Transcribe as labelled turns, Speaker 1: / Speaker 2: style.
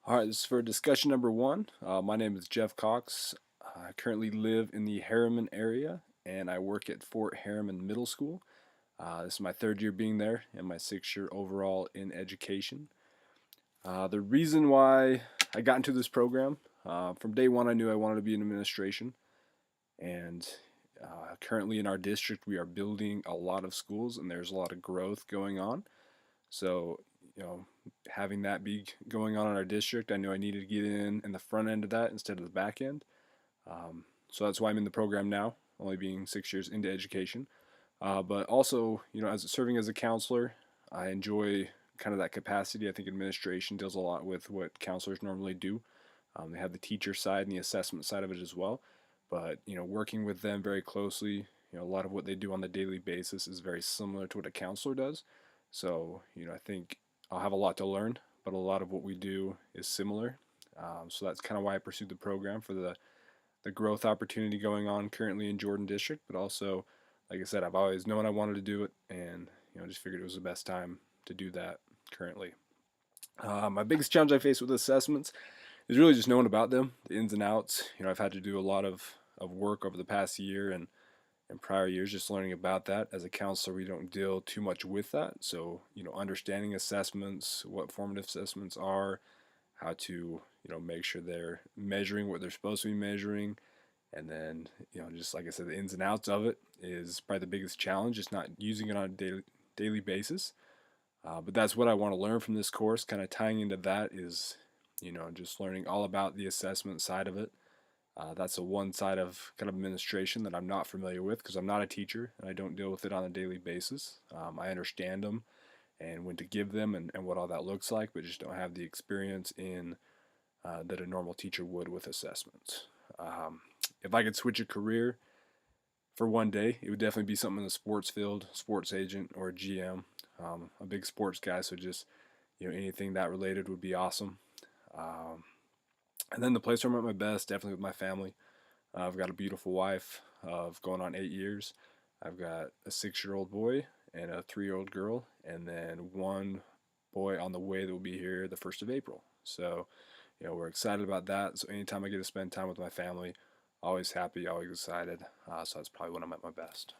Speaker 1: All right, this is for discussion number one. My name is Jeff Cox. I currently live in the Harriman area and I work at Fort Harriman Middle School. This is my third year being there and my sixth year overall in education. The reason why I got into this program, from day one, I knew I wanted to be in administration. And currently in our district, we are building a lot of schools and there's a lot of growth going on. So, you know, having that be going on in our district, I knew I needed to get in the front end of that instead of the back end. So that's why I'm in the program now, only being 6 years into education. But also, as serving as a counselor, I enjoy kind of that capacity. I think administration deals a lot with what counselors normally do. They have the teacher side and the assessment side of it as well. But working with them very closely, a lot of what they do on the daily basis is very similar to what a counselor does. So I think I'll have a lot to learn, but a lot of what we do is similar. So that's kind of why I pursued the program for the growth opportunity going on currently in Jordan District, but also, like I said, I've always known I wanted to do it, and just figured it was the best time to do that currently. My biggest challenge I face with assessments is really just knowing about them, the ins and outs. I've had to do a lot of work over the past year and in prior years just learning about that. As a counselor, we don't deal too much with that. So, understanding assessments, what formative assessments are, how to, make sure they're measuring what they're supposed to be measuring. And then, just like I said, the ins and outs of it is probably the biggest challenge, just not using it on a daily basis. But that's what I want to learn from this course. Kind of tying into that is, just learning all about the assessment side of it. That's a one side of kind of administration that I'm not familiar with because I'm not a teacher and I don't deal with it on a daily basis. I understand them and when to give them and what all that looks like, but just don't have the experience in that a normal teacher would with assessments. If I could switch a career for one day, it would definitely be something in the sports field, sports agent or a GM. A big sports guy, so just anything that related would be awesome. Um, and then the place where I'm at my best, definitely with my family. I've got a beautiful wife of going on 8 years. I've got a 6-year-old boy and a 3-year-old girl, and then one boy on the way that will be here the 1st of April. So, we're excited about that. So, anytime I get to spend time with my family, always happy, always excited. So, that's probably when I'm at my best.